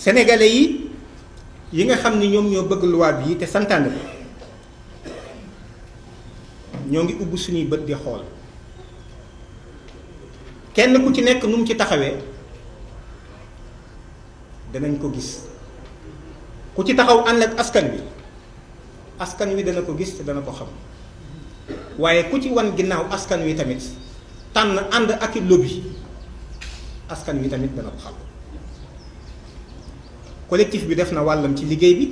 sénégalais yi nga xam ni ñoom ñoo bëgg loi bi te santaane ko ñoo ngi ubbi suñuy bët di xool kenn ku ci nekk nu mu ci taxawee danañ ko gis ku ci taxaw ànd ak askan wi dana ko gis te dana ko xam waaye ku ci wan ginnaaw askan wi tamit tànn ànd ak i lobby askan wi tamit dana ko xam. collectif bi def na wàllam ci liggéey bi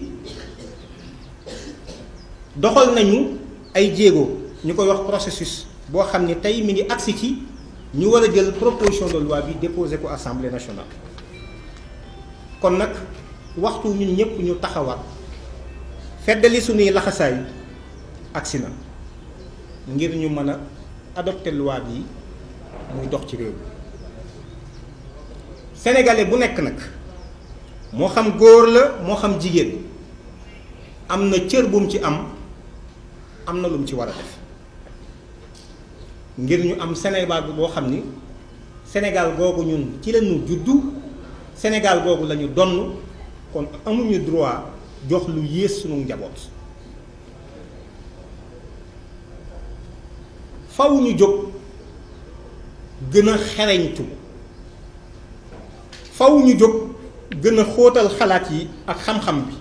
doxal nañu ay jéego ñu koy wax processus boo xam ne tey mi ngi agsi ci ñu war a jël proposition de loi bi déposé ko assemblée nationale. kon nag waxtu ñun ñëpp ñu taxawaat feddali suñuy laxasaay agsi na ngir ñu mën a adopté loi bi muy dox ci réew mi. sénégalais bu nekk nag moo xam góor la moo xam jigéen am na cër bu mu ci am na lu mu ci war a def ngir ñu am Sénégal boo xam ni Sénégal googu ñun ci lañu juddu Sénégal googu lañu donn kon amuñu droit jox lu yées sunu njaboot. faw ñu jóg gën a xereñtu faw ñu jóg gën a xóotal xalaat yi ak xam-xam bi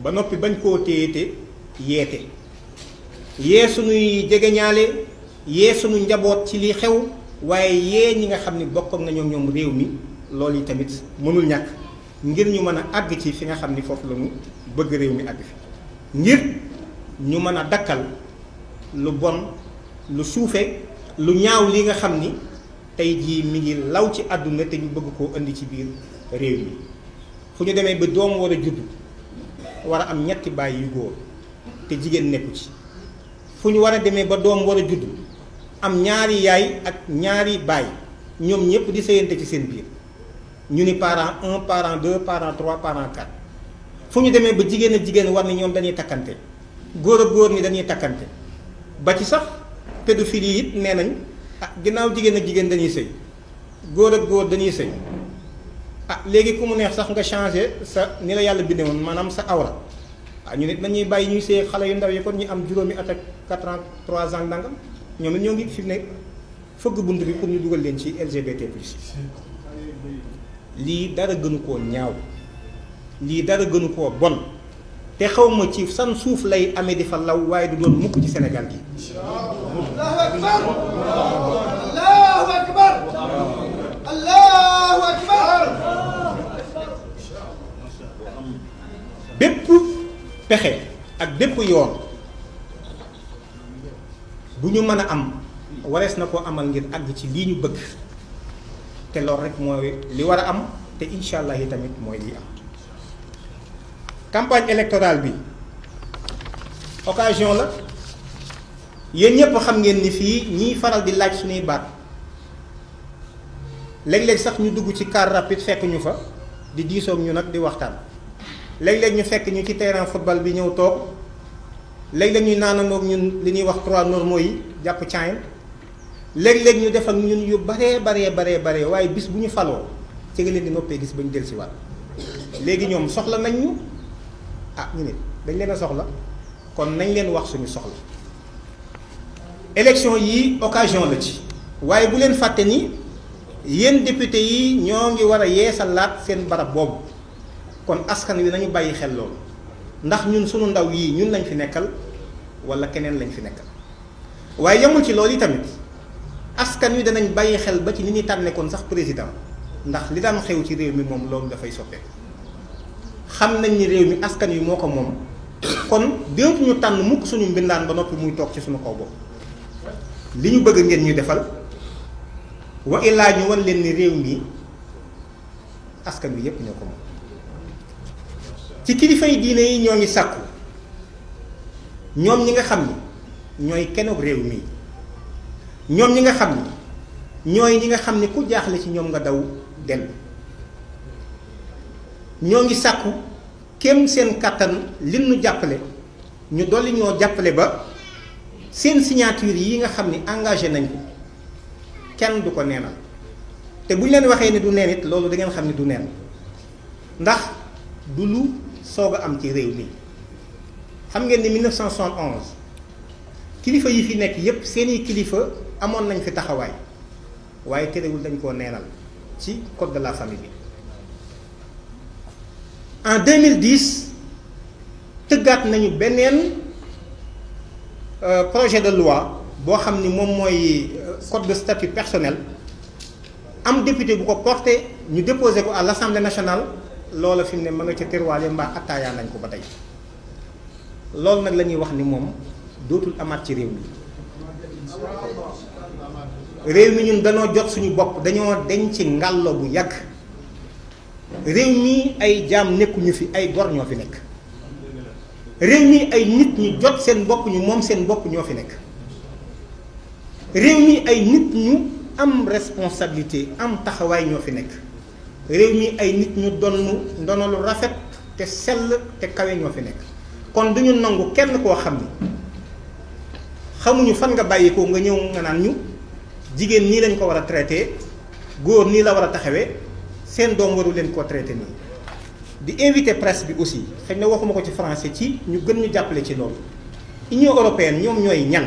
ba noppi bañ koo téye yeete yee sunuy jegeñaale yee sunu njaboot ci li xew waaye yee ñi nga xam ni bokk ak nañoo ñoom réew mi loolu yi tamit mënul ñàkk ngir ñu mën a àgg ci fi nga xam ni foofu la ñu bëgg réew mi àgg fi ngir ñu mën a dakkal lu bon lu suufe lu ñaaw li nga xam ni tey jii mi ngi law ci àdduna te ñu bëgg koo indi ci biir réew mi fu ñu demee ba doom war a judd war a am ñetti baay yu góor te jigéen nekku ci fu ñu war a demee ba doom war a judd am ñaari yaay ak ñaari baay ñoom ñëpp di sëyante ci seen biir ñu ni parent 1 parent 2 parent 3 parent 4 fu ñu demee ba jigéen ak jigéen war ni ñoom dañuy takkante góor ak góor ni dañuy takkante ba ci sax pédophilie it nee nañ ginnaaw jigéen ak jigéen dañuy sëy góor ak góor dañuy sëy léegi ku mu neex sax nga changé sa ni la yàlla bindee woon maanaam sa awra ñu nit dañuy bàyyi ñuy sëy xale yu ndaw yi kon ñu am juróomi at ak 4 ans 3 ans ndangam ñoom it ñoo ngi fi ne fëgg bunt bi pour ñu dugal leen ci LGBT plus lii dara gënu koo ñaaw lii dara gënu koo bon te xaw ma ci san suuf lay amee di fa law waaye du doon mukk ci Sénégal gi. Allahu akbar Allahu akbar. bépp pexe ak bépp yoon bu ñu mën a am warees na koo amal ngir àgg ci lii ñu bëgg te loolu rek mooy li war a am te incha allah yi tamit mooy li am. campagne électorale bi occasion la yéen ñëpp xam ngeen ni fii ñiy faral di laaj suñuy baat léeg-léeg sax ñu dugg ci car rapide fekk ñu fa di diisoog ñu nag di waxtaan léeg-léeg ñu fekk ñu ci terrain football bi ñëw toog léeg-léeg ñu naanandoog ñun li ñuy wax 3 normaux yi jàpp caayin léeg-léeg ñu def ak ñun yu baree waaye bis bu ñu faloo ci nga leen di noppee gis ba ñu dellusi waat léegi ñoom soxla nañ ñu ñu ne dañ leen a soxla kon nañ leen wax suñu soxla. élection yi occasion la ci waaye bu leen fàtte ni yéen député yi ñoo ngi war a yeesalaat seen barab boobu kon askan wi nañu bàyyi xel loolu ndax ñun suñu ndaw yii ñun lañ fi nekkal wala keneen lañ fi nekkal waaye yemul ci loolu yi tamit askan wi danañ bàyyi xel ba ci ni ñuy tànneekoon sax président ndax li daan xew ci réew mi moom loolu dafay soppeeku xam nañ ni réew mi askan wi moo ko moom kon dootuñu tànn mukk suñu mbindaan ba noppi muy toog ci suñu kaw bopp li ñu bëgg ngeen ñu defal wa illaa ñu wan leen ni réew mi askan wi yépp ñoo ko moom. ci kilifay diine yi ñoo ngi sàkku ñoom ñi nga xam ni ñooy kenoog réew mi ñoom ñi nga xam ni ñooy ñi nga xam ni ku jaaxle ci ñoom nga daw dellu ñoo ngi sàkku kem seen kàttan li nu jàppale ñu dolli ñoo jàppale ba seen signature yi nga xam ni engagé nañ ko kenn du ko neenal te bu ñu leen waxee ni du neen it loolu da ngeen xam ni du neen ndax du lu soog a am ci réew mi. xam ngeen ni 1971 kilifa yi fi nekk yépp seeni kilifa amoon nañ fi taxawaay waaye terewul dañ koo neenal ci code de la famille bi. En 2010 tëggaat nañu beneen projet de loi boo xam ni moom mooy code de statut personnel am député bu ko porté ñu déposé ko à l'Assemblée nationale loola fi mu ne ma nga ca terwaale mbaa attaayaa nañ ko ba tey loolu nag la ñuy wax ni moom dootul amaat ci réew mi ñun dañoo jot suñu bopp dañoo deñ ci ngàllo bu yàgg réew mi ay jaam nekkuñu fi ay gor ñoo fi nekk réew mi ay nit ñu jot seen bopp ñu moom seen bopp ñoo fi nekk réew mi ay nit ñu am responsabilité am taxawaay ñoo fi nekk réew mi ay nit ñu donn ndono lu rafet te sell te kawe ñoo fi nekk kon duñu nangu kenn koo xam ni xamuñu fan nga bàyyi ko nga ñëw nga naan ñu jigéen nii lañ ko war a traité góor nii la war a taxawee seen doom waru leen koo traité nii di invité presse bi aussi xëy na waxuma ko ci français ci ñu gën ñu jàppale ci loolu Union européenne ñoom ñooy ñan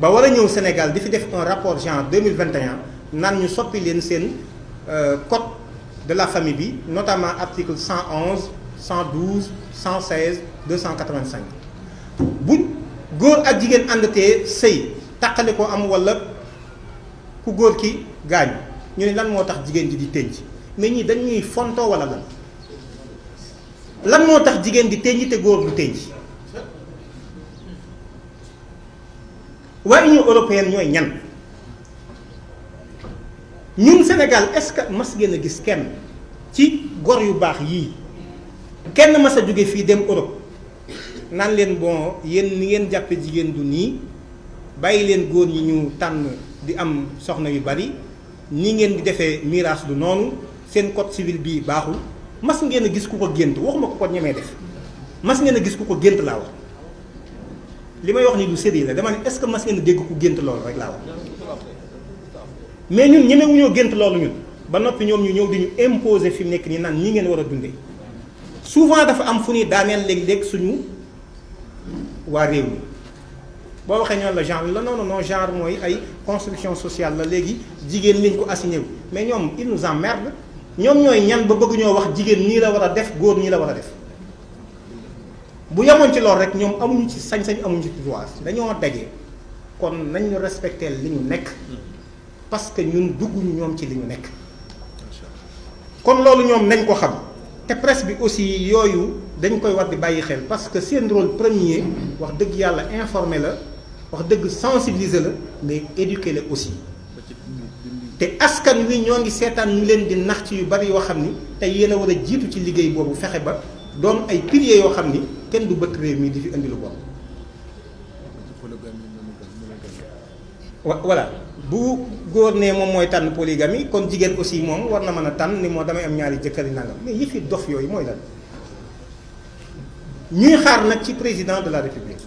ba war a ñëw Sénégal di fi def un rapport genre 2021 naan ñu soppi leen seen code de la famille bi notamment article 111 112 116 285 bu góor ak jigéen àndatee sëy taqale ko am walla ku góor ki gaañu ñu ne lan moo tax jigéen ji di tënj mais ñii dañuy fontoo walla lan moo tax jigéen di tënj te góor du tënj waa Union européenne ñooy ñan ñun Sénégal est-ce que mas ngeen a gis kenn ci gor yu baax yii kenn mas a jóge fii dem Europe naan leen bon yéen ni ngeen jàppe jigéen du nii bàyyi leen góor ñi ñu tànn di am soxna yu bari ni ngeen di defee miraas du noonu seen code civil bii baaxul mas ngeen a gis ku ko gént waxuma ko ñemee def mas ngeen a gis ku ko gént laa wax li may wax ni du sérieux la dama ne est-ce que mas ngeen a dégg ku gént loolu rek laa wax mais ñun ñemewuñoo gént loolu ñun ba noppi ñoom ñu ñëw di ñu imposer fi mu nekk nii naan ñii ngeen war a dundee souvent dafa am fu ñuy daaneel léeg-léeg suñu waa réew mi boo waxee ñoom la genre la non genre mooy ay construction sociale la léegi jigéen liñ ko assigné wu mais ñoom ils nous emmerdent ñoom ñooy ñan ba bëgg ñoo wax jigéen nii la war a def góor nii la war a def bu yemoon ci loolu rek ñoom amuñu ci sañ-sañ amuñu ci droit dañoo daje kon nañ ñu respecter li ñu nekk parce que ñun dugguñu ñoom ci li ñu nekk kon loolu ñoom nañ ko xam te presse bi aussi yooyu dañ koy war di bàyyi xel parce que seen rôle premier wax dëgg yàlla informer la wax dëgg sensibiliser la mais éduquer la aussi te askan wi ñoo ngi seetaan ñu leen di nax ci yu bari yoo xam ni te yéen a war a jiitu ci liggéey boobu fexe ba doon ay piliers yoo xam ni kenn du bët réew mi di fi indi lu bon. voilà bu góor ne moom mooy tànn polygamie kon jigéen aussi moom war na mën a tànn ni moo damay am ñaari jëkkër yi nangam mais yëfi dof yooyu mooy lan ñuy xaar nag ci président de la république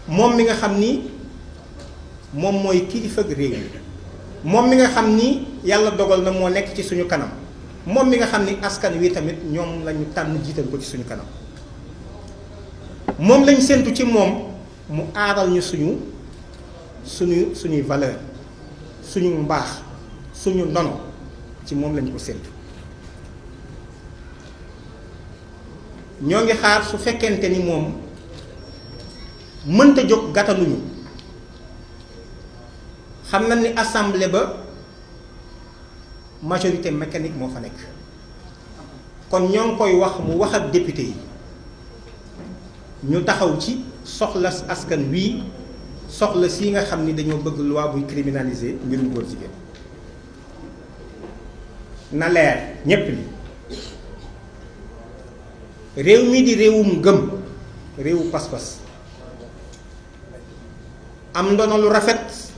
moom mi nga xam ni moom mooy kilifa réew mi moom mi nga xam ni yàlla dogal na moo nekk ci suñu kanam moom mi nga xam ni askan wi tamit ñoom lañu tànn jiital ko ci suñu kanam moom lañ séntu ci moom mu aaral ñu suñuy valeur suñu mbaax suñu ndono ci moom lañ ko séntu ñoo ngi xaar su fekkente ni moom mënta jóg gàttanuñu xam na ni assemblée ba majorité mécanique moo fa nekk kon ñoo ngi koy wax mu wax ak député yi ñu taxaw ci soxla askan wii soxla si nga xam ni dañoo bëgg loi buy criminaliser mbirum góor jigéen na leer ñépp li réew mi di réewum gëm réewu pas-pas am ndono lu rafet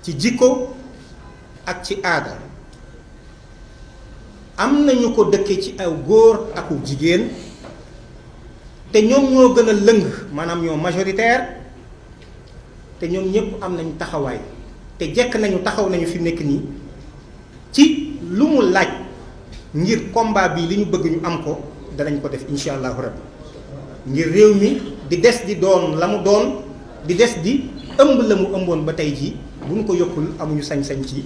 ci jikko ak ci aada am nañu ko dëkke ci aw góor aku jigéen te ñoom ñoo gën a lëng maanaam ñoo majoritaire te ñoom ñëpp am nañu taxawaay te jekk nañu taxaw nañu fi nekk nii ci lu mu laaj ngir combat bi li ñu bëgg ñu am ko danañ ko def incha allahu rabbi ngir réew mi di des di doon la mu doon di des di ëmb la mu ëmboon ba tey jii bu ñu ko yokkul amuñu sañ-sañ ci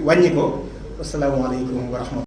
wàññi ko asalaamaaleykum wa rahmatullah